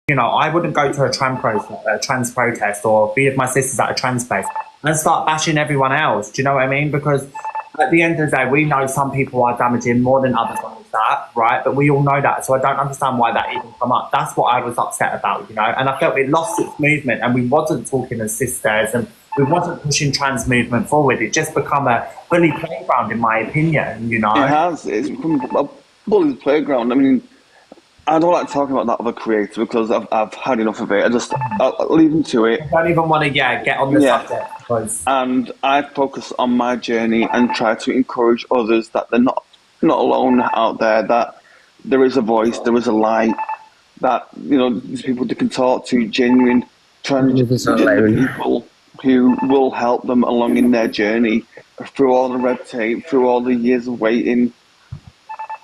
You know, I wouldn't go to a trans protest or be with my sisters at a trans place and start bashing everyone else. Do you know what I mean? Because at the end of the day, we know some people are damaging more than others like that, right? But we all know that. So I don't understand why that even come up. That's what I was upset about, you know? And I felt it lost its movement and we wasn't talking as sisters and we wasn't pushing trans movement forward. It just become a bully playground, in my opinion, you know? It has. It's become a bully's playground. I mean, I don't like talking about that other creator because I've had enough of it. I'll leave them to it. I don't even want to, get on the Yeah. subject because... And I focus on my journey and try to encourage others that they're not alone out there, that there is a voice, there is a light, that, you know, these people they can talk to, genuine transgender people who will help them along in their journey through all the red tape, through all the years of waiting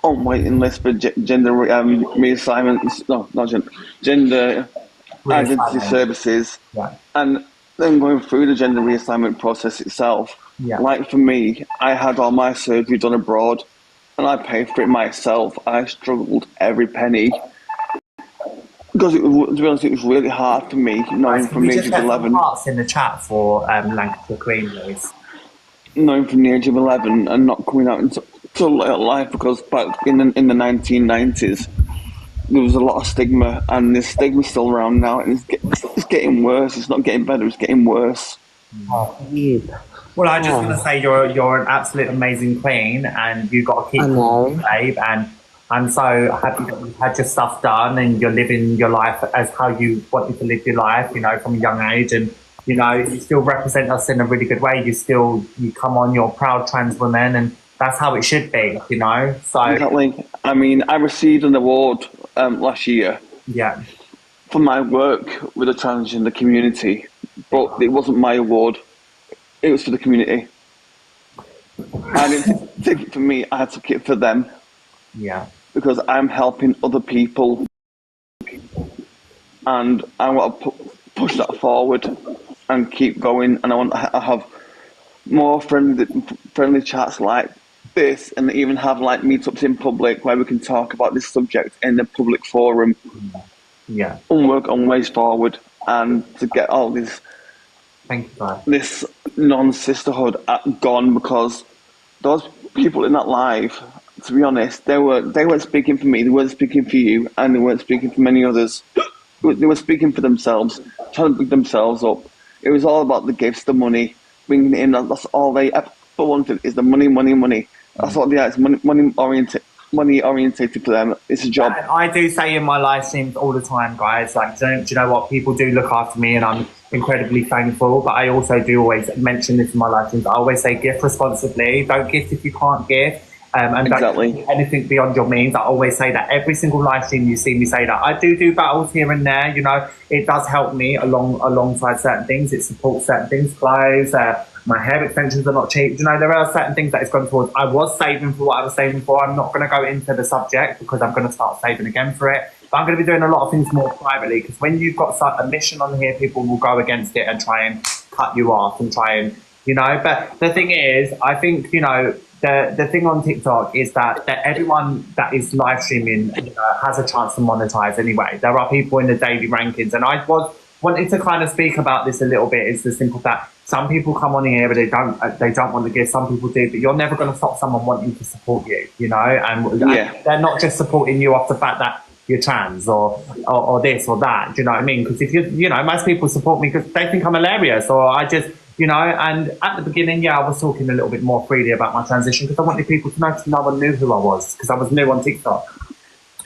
on waiting list for gender reassignments, no, not gender identity services, and then going through the gender reassignment process itself. Like for me, I had all my surgery done abroad and I paid for it myself. I struggled every penny because to be honest, it was really hard for me, knowing from the age of 11. Hearts in the chat for Lancashire Queen, please. Knowing from the age of 11 and not coming out into life, because back in the 1990s there was a lot of stigma, and this stigma's still around now, and it's getting worse. It's not getting better, it's getting worse. Well, I just want to say you're an absolute amazing queen, and you've got to keep going, babe. And I'm so happy that you've had your stuff done, and you're living your life as how you wanted to live your life, you know, from a young age. And you know, you still represent us in a really good way. You come on, you're a proud trans woman, and that's how it should be, you know. So exactly. I mean, I received an award last year. For my work with the transgender community, but it wasn't my award. It was for the community. I didn't take it for me. I took it for them. Because I'm helping other people, and I want to push that forward and keep going. And I want to have more friendly chats like this, and even have like meetups in public where we can talk about this subject in the public forum. And work on ways forward, and to get all this this non-sisterhood gone, because those people in that live, to be honest, they weren't speaking for me, they weren't speaking for you, and they weren't speaking for many others. They were speaking for themselves, trying to big themselves up. It was all about the gifts, the money, bringing it in. That's all they ever wanted, is the money, money, money. That's what they are. It's money orientated for them. It's a job. I do say in my live streams all the time, guys, like, do you know what? People do look after me, and I'm incredibly thankful. But I also do always mention this in my live streams. I always say, gift responsibly. Don't gift if you can't give. And don't do anything beyond your means. I always say that every single live stream you see me say that. I do battles here and there, you know. It does help me alongside certain things. It supports certain things, clothes, my hair extensions are not cheap. You know, there are certain things that it's gone towards. I was saving for what I was saving for. I'm not going to go into the subject because I'm going to start saving again for it. But I'm going to be doing a lot of things more privately, because when you've got a mission on here, people will go against it and try and cut you off and try and, you know. But the thing is, I think, you know, the thing on TikTok is that everyone that is live streaming, you know, has a chance to monetize anyway. There are people in the daily rankings, and I wanted to kind of speak about this a little bit. It's the simple that some people come on here but they don't want to give. Some people do, but you're never going to stop someone wanting to support you, you know. And they're not just supporting you off the fact that you're trans or this or that. Do you know what I mean? Because if you know, most people support me because they think I'm hilarious, or I just, you know. And at the beginning, I was talking a little bit more freely about my transition because I wanted people to know because no one knew who I was, because I was new on TikTok.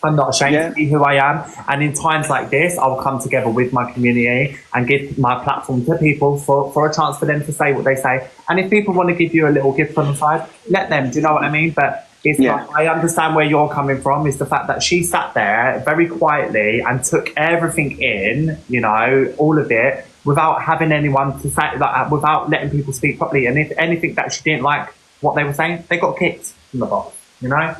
I'm not ashamed to be who I am, and in times like this, I'll come together with my community and give my platform to people for a chance for them to say what they say. And if people want to give you a little gift on the side, let them. Do you know what I mean? But it's like, I understand where you're coming from. Is the fact that she sat there very quietly and took everything in, you know, all of it, without having anyone to say, like, without letting people speak properly. And if anything that she didn't like what they were saying, they got kicked from the box, you know.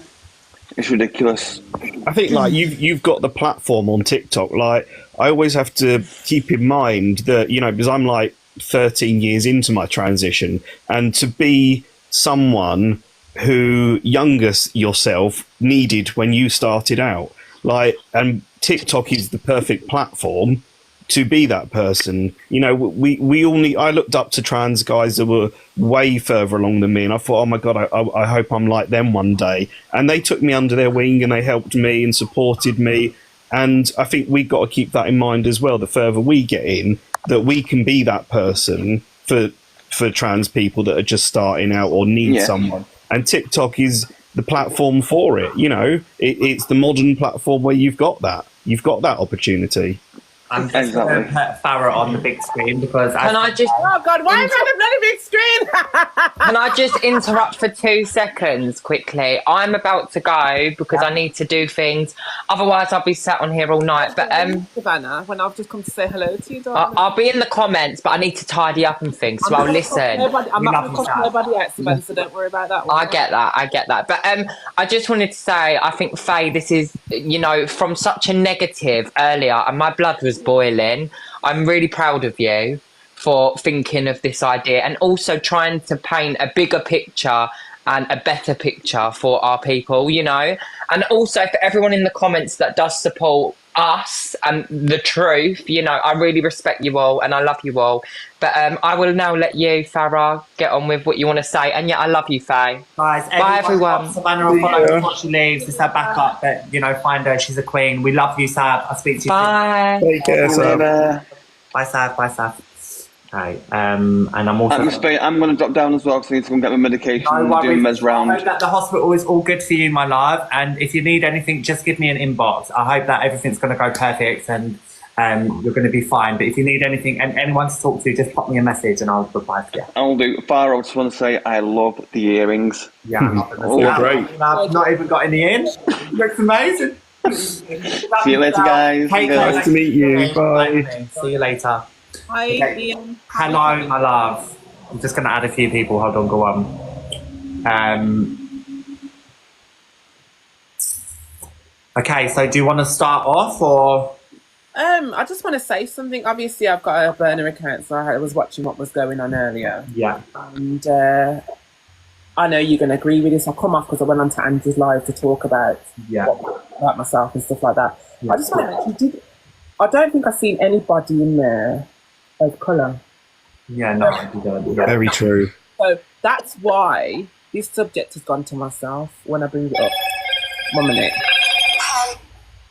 It's ridiculous. I think like you've got the platform on TikTok. Like, I always have to keep in mind that, you know, because I'm like 13 years into my transition, and to be someone who younger yourself needed when you started out, like, and TikTok is the perfect platform to be that person. You know, we all need. I looked up to trans guys that were way further along than me, and I thought, oh my god, I hope I'm like them one day. And they took me under their wing, and they helped me and supported me. And I think we've got to keep that in mind as well. The further we get in, that we can be that person for trans people that are just starting out or need someone. And TikTok is the platform for it. You know, it's the modern platform where you've got that opportunity. I'm just going to put Farah on the big screen because... Can I just... Oh, God, why is that a bloody big screen? Can I just interrupt for 2 seconds quickly? I'm about to go because I need to do things. Otherwise, I'll be sat on here all night. But Savannah, when I've just come to say hello to you, I'll be in the comments, but I need to tidy up and things, so I'll listen. I'm not going to cost nobody out, Savannah, so don't worry about that one. I get that. But I just wanted to say, I think, Faye, this is, you know, from such a negative earlier, and my blood was boiling. I'm really proud of you for thinking of this idea and also trying to paint a bigger picture and a better picture for our people, you know, and also for everyone in the comments that does support us and the truth, you know, I really respect you all and I love you all. But I will now let you, Farah, get on with what you want to say. And yeah, I love you, Faye. Guys, bye everyone. Savannah will follow her before she leaves. It's her backup, but you know, find her. She's a queen. We love you, Sab. I'll speak to you bye. soon. Take care, Sab. Bye, Sab. Bye, Sab. Okay, and I'm also... I'm going to drop down as well because I need to go and get my medication and do Mez round. I hope that the hospital is all good for you, my love. And if you need anything, just give me an inbox. I hope that everything's going to go perfect and you're going to be fine. But if you need anything and anyone to talk to, just pop me a message and I'll reply to you. I'll do. Farah, I just want to say I love the earrings. Yeah, great. I've not even got any in. Looks amazing. See you later, guys. Nice to meet you. Bye. See you later. Hi, Ian. Hello, my love. I'm just going to add a few people. Hold on, go on. Okay, so do you want to start off or? I just want to say something. Obviously, I've got a burner account, so I was watching what was going on earlier. Yeah. And I know you're going to agree with this. I'll come off because I went on to Andrew's live to talk about about myself and stuff like that. Yeah. I just want to mention, I don't think I've seen anybody in there of colour. Yeah, no, you don't. Yeah. Very true. So that's why this subject has gone to myself when I bring it up. 1 minute.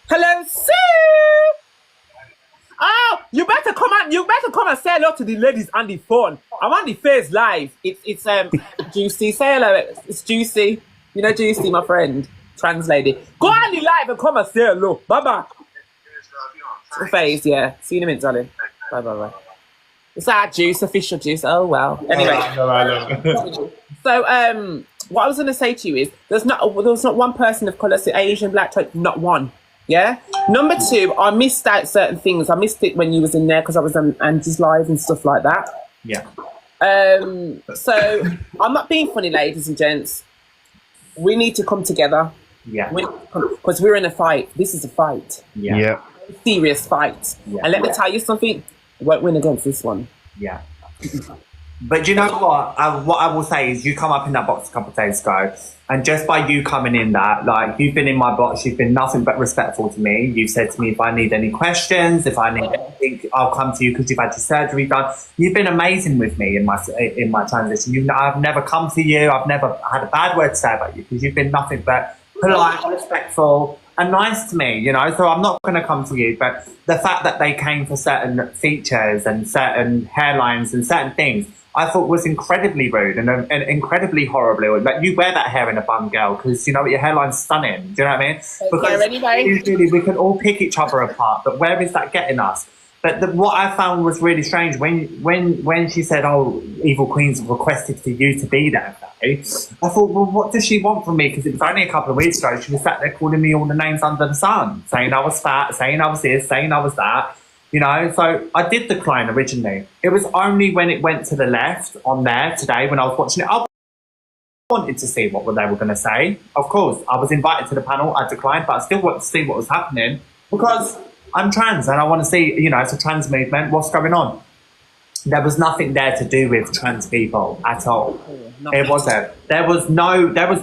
Hello, Sue! Oh, you better come and say hello to the ladies on the phone. I'm on the Face live. It's Juicy. Say hello. It's Juicy. You know Juicy, my friend, trans lady. Go on the live and come and say hello. Bye bye. Face, yeah. See you in a minute, darling. Bye bye. It's our juice, official juice. Oh well. Anyway. So what I was gonna say to you is there was not one person of colour, so Asian, black, not one. Yeah. Number 2, I missed out certain things. I missed it when you was in there because I was on Andy's live and stuff like that. Yeah. So I'm not being funny, ladies and gents. We need to come together. Yeah. Because we're in a fight. This is a fight. Yeah. Serious fight. Yeah. And let me tell you something. We won't win against this one. Yeah. But you know what? What I will say is you come up in that box a couple of days ago, and just by you coming in that, like, you've been in my box, you've been nothing but respectful to me. You've said to me, if I need any questions, if I need anything, I'll come to you because you've had your surgery done. You've been amazing with me in my transition. I've never come to you. I've never had a bad word to say about you because you've been nothing but polite, respectful, and nice to me, you know, so I'm not going to come to you. But the fact that they came for certain features and certain hairlines and certain things, I thought was incredibly rude and incredibly horrible. Like, you wear that hair in a bun, girl, because you know your hairline's stunning. Do you know what I mean? Because usually we can all pick each other apart, but where is that getting us? But what I found was really strange when she said, "Oh, Evil Queens have requested for you to be there," I thought, well, what does she want from me? Because it was only a couple of weeks ago she was sat there calling me all the names under the sun, saying I was fat, saying I was this, saying I was that. You know, so I did decline originally. It was only when it went to the left on there today when I was watching it. I wanted to see what they were going to say. Of course, I was invited to the panel. I declined, but I still wanted to see what was happening because I'm trans and I want to see, you know, it's a trans movement. What's going on? there was nothing there to do with trans people at all. Nothing. It wasn't. There was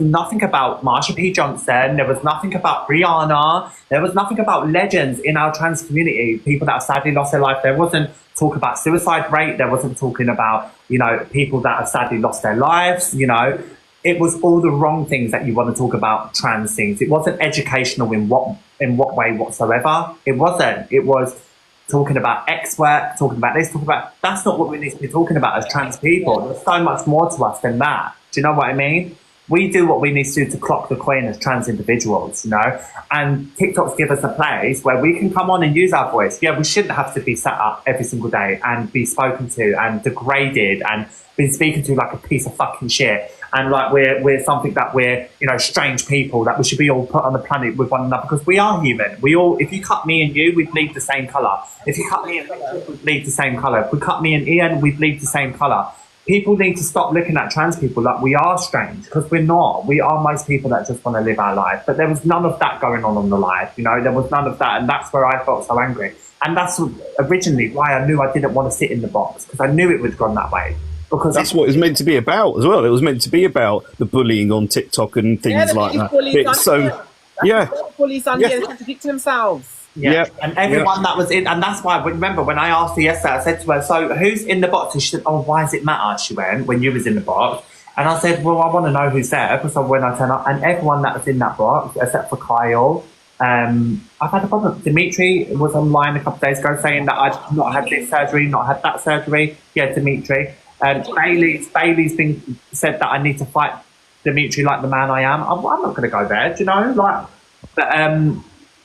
nothing about Marsha P. Johnson. There was nothing about Rihanna. There was nothing about legends in our trans community, people that have sadly lost their life. There wasn't talk about suicide rate. There wasn't talking about, you know, people that have sadly lost their lives, you know. It was all the wrong things that you want to talk about trans things. It wasn't educational in what way whatsoever. It wasn't. It was talking about X work, talking about this, talking about... That's not what we need to be talking about as trans people. There's so much more to us than that. Do you know what I mean? We do what we need to do to clock the coin as trans individuals, you know? And TikToks give us a place where we can come on and use our voice. Yeah, we shouldn't have to be sat up every single day and be spoken to and degraded and been speaking to like a piece of fucking shit. And like we're something that we're, you know, strange people, that we should be all put on the planet with one another, because we are human. We all, if you cut me and you, we bleed the same colour. If you cut me and Rachel, we bleed the same colour. If we cut me and Ian, we bleed the same colour. People need to stop looking at trans people like we are strange, because we're not. We are most people that just want to live our life. But there was none of that going on the live, you know, there was none of that. And that's where I felt so angry. And that's originally why I knew I didn't want to sit in the box, because I knew it would gone that way. Because that's what it was meant to be about as well. It was meant to be about the bullying on TikTok and things like that. So, yeah. Bullies on here contradict themselves. Yeah. And everyone that was in, and that's why, remember when I asked her yesterday, I said to her, so who's in the box? And she said, oh, why does it matter? She went, when you was in the box. And I said, well, I want to know who's there, because when I turn up, and everyone that was in that box, except for Kyle, I've had a problem. Dimitri was online a couple of days ago saying that I'd not had this surgery, not had that surgery. Yeah, Dimitri. Bailey's been said that I need to fight Dimitri like the man I am. I'm not going to go there, do you know? Like, but,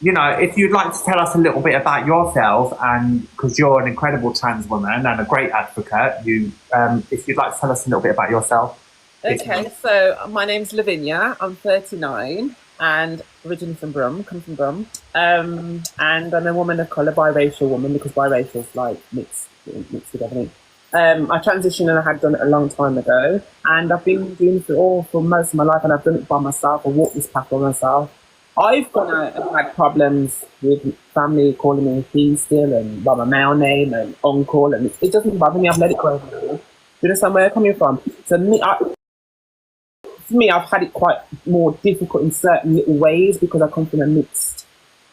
you know, if you'd like to tell us a little bit about yourself, and because you're an incredible trans woman and a great advocate, if you'd like to tell us a little bit about yourself. Okay, so my name's Lavinia. I'm 39 and originally from Brum, come from Brum. And I'm a woman of colour, biracial woman, because biracial is like mixed with everything. I transitioned, and I had done it a long time ago, and I've been doing it for most of my life, and I've done it by myself. I walked this path by myself. I've gone out and had problems with family calling me he still, and by my male name and uncle, and it doesn't bother me. I've let it go. Do you understand where I'm coming from? So for me, I've had it quite more difficult in certain little ways, because I come from a mixed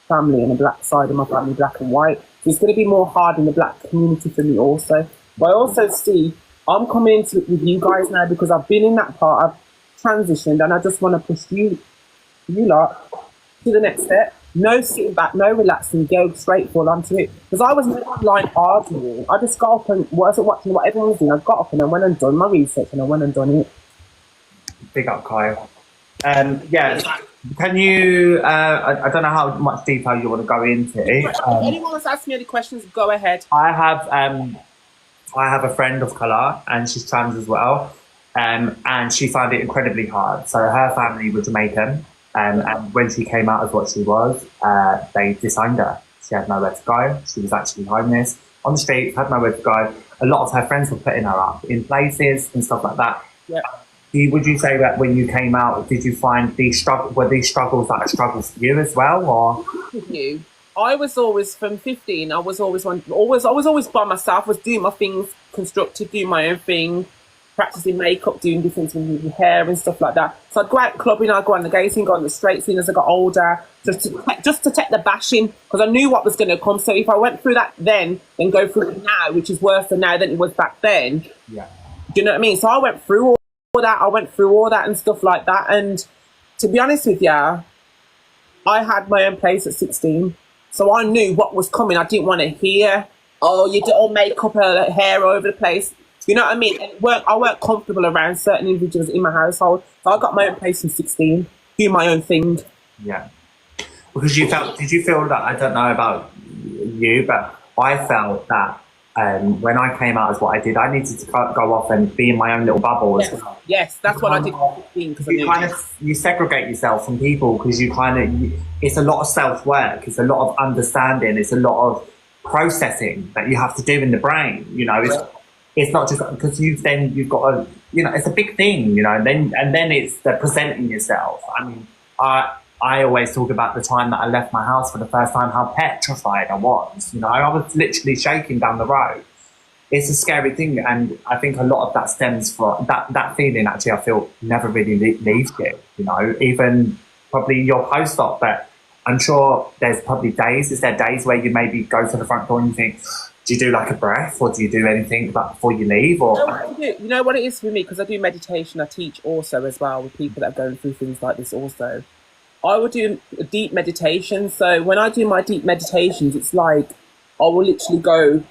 family, and the black side of my family, black and white. So it's going to be more hard in the black community for me also. But I also see I'm coming into it with you guys now, because I've been in that part, I've transitioned, and I just want to push you lot to the next step. No sitting back, no relaxing, go straight full onto it. Because I was never online arguing. I just got up and wasn't watching what everyone was doing. I got up and I went and done my research, and I went and done it. Big up, Kyle. Yeah, can you, I don't know how much detail you want to go into. If anyone wants to ask me any questions, go ahead. I have a friend of colour, and she's trans as well, and she found it incredibly hard. So her family were Jamaican, and when she came out as what she was, they disowned her. She had nowhere to go. She was actually homeless on the streets, had nowhere to go. A lot of her friends were putting her up in places and stuff like that. Yeah. Would you say that when you came out, did you find these struggles like struggles for you as well, or? With you, I was always from 15. I was always by myself. Was doing my things, constructive, doing my own thing, practicing makeup, doing different things with hair and stuff like that. So I'd go out clubbing, I'd go on the gay scene, go on the straight scene as I got older, just to take the bashing, because I knew what was going to come. So if I went through that then go through it now, which is worse than now than it was back then. Yeah. Do you know what I mean? So I went through all that. I went through all that and stuff like that. And to be honest with you, I had my own place at 16. So I knew what was coming. I didn't want to hear, oh, you did all makeup, hair all over the place. You know what I mean? And I weren't comfortable around certain individuals in my household. So I got my own place in 16, do my own thing. Yeah. Because did you feel that, I don't know about you, but I felt that when I came out as what I did, I needed to go off and be in my own little bubble as well. Yes, that's what I did at 15. You segregate yourself from people, because it's a lot of self-work, it's a lot of understanding, it's a lot of processing that you have to do in the brain. You know, it's not just because you've got to, you know, it's a big thing, you know, and then it's the presenting yourself. I mean, I always talk about the time that I left my house for the first time, how petrified I was. You know, I was literally shaking down the road. it's a scary thing, and I think a lot of that stems from that feeling. Actually, I feel never really leaves you. You know, even probably your postdoc, but I'm sure there's probably days. Is there days where you maybe go to the front door and you think, do you do like a breath, or do you do anything like before you leave? Or you know what it is for me, because I do meditation. I teach also as well with people that are going through things like this. Also, I would do a deep meditation. So when I do my deep meditations, it's like I will literally go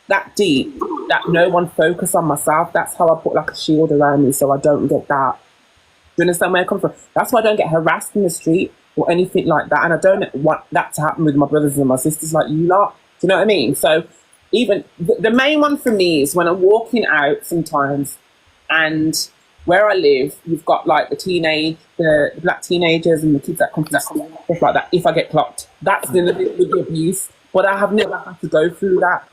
that deep that no one focus on myself. That's how I put like a shield around me, so I don't get that. Do you understand where I come from? That's why I don't get harassed in the street or anything like that, and I don't want that to happen with my brothers and my sisters like you lot. Do you know what I mean? So even the main one for me is when I'm walking out sometimes, and where I live, you've got like the black teenagers and the kids that come from school, stuff like that. If I get clocked, that's the abuse. But I have never had to go through that.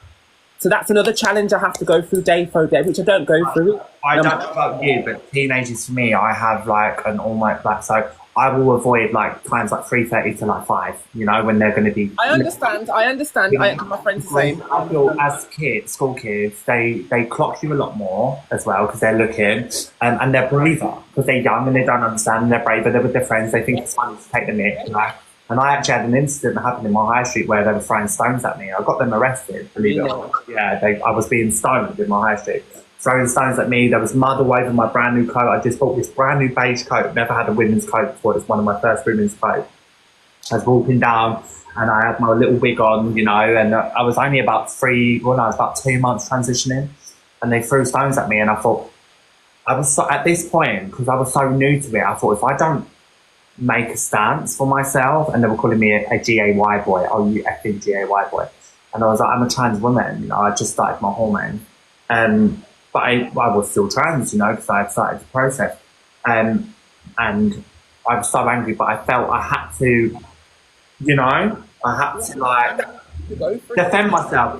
So that's another challenge I have to go through day for day, which I don't go through. I don't know about you, but teenagers for me, I have like an almost like, so I will avoid like times like 3:30 to like 5, you know, when they're going to be. I understand. My friends the same. I feel as kids, school kids, they clock you a lot more as well because they're looking and they're braver because they're young and they don't understand and they're braver. They're with their friends. They think it's fun to take the mic, you know. And I actually had an incident that happened in my high street where they were throwing stones at me. I got them arrested, believe it or not. Yeah, I was being stoned in my high street. Throwing stones at me. There was mud all over my brand new coat. I just bought this brand new beige coat. Never had a women's coat before. It was one of my first women's coats. I was walking down and I had my little wig on, you know, and I was only about 2 months transitioning. And they threw stones at me and I thought, at this point, because I was so new to it, I thought if I don't make a stance for myself, and they were calling me a GAY boy, oh, you effing GAY boy. And I was like, I'm a trans woman, you know, I just started my hormone. But I was still trans, you know, because I had started the process. And I was so angry, but I felt I had to, you know, I had to like defend myself.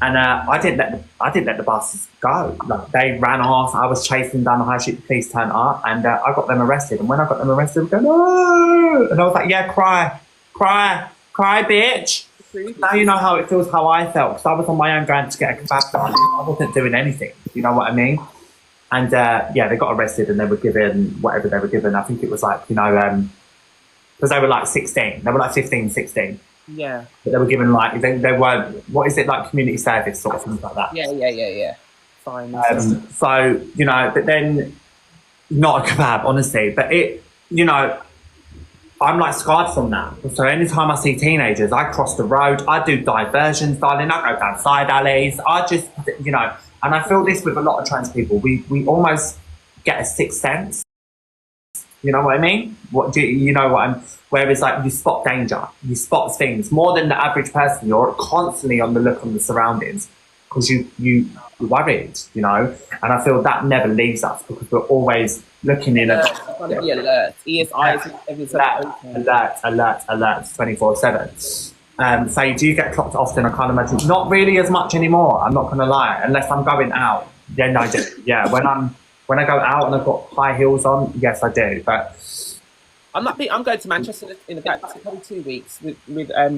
And I didn't let the buses go. Like, they ran off. I was chasing down the high street. The police turned up, and I got them arrested. And when I got them arrested, they were going, no! And I was like, yeah, cry, bitch. Now you know how it feels, how I felt, because I was on my own going to get a kebab done. I wasn't doing anything. You know what I mean? And yeah, they got arrested and they were given whatever they were given. I think it was like, you know, because they were like 16. They were like 15, 16. Yeah. But they were given like, they were, what is it, like community service sort of things like that. Yeah. Fine. So, you know, but then, not a kebab, honestly, but it, you know, I'm like scarred from that. So anytime I see teenagers, I cross the road, I do diversions, darling, I go down side alleys, I just, you know, and I feel this with a lot of trans people, we almost get a sixth sense. You know what I mean? You know what I'm, whereas like you spot danger, you spot things more than the average person. You're constantly on the look on the surroundings because you're worried, you know. And I feel that never leaves us because we're always looking in at. Gotta be alert. Ears, eyes, everything. Alert, 24/7. So do you get clocked often? I can't imagine. Not really as much anymore. I'm not gonna lie, unless I'm going out. Then I do. Yeah, when I go out and I've got high heels on, yes, I do. But I'm going to Manchester in about probably 2 weeks with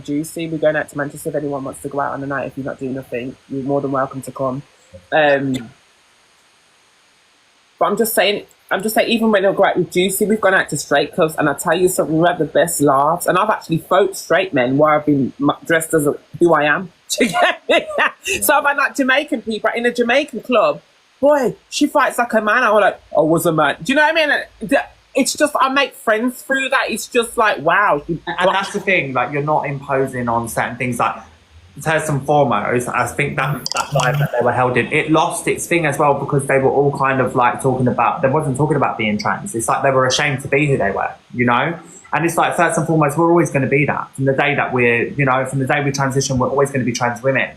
Juicy. We're going out to Manchester. If anyone wants to go out on the night, if you're not doing nothing, you're more than welcome to come. But I'm just saying, even when I go out with Juicy, we've gone out to straight clubs, and I tell you something, we had the best laughs. And I've actually fought straight men while I've been dressed as who I am. So I've had like Jamaican people in a Jamaican club. Boy, she fights like a man. I was like, I was a man. Do you know what I mean? It's just, I make friends through that. It's just like, wow. And that's the thing, like, you're not imposing on certain things. Like, first and foremost, I think that live that they were held in, it lost its thing as well because they were all kind of like they wasn't talking about being trans. It's like they were ashamed to be who they were, you know? And it's like, first and foremost, we're always going to be that. From the day that from the day we transition, we're always going to be trans women.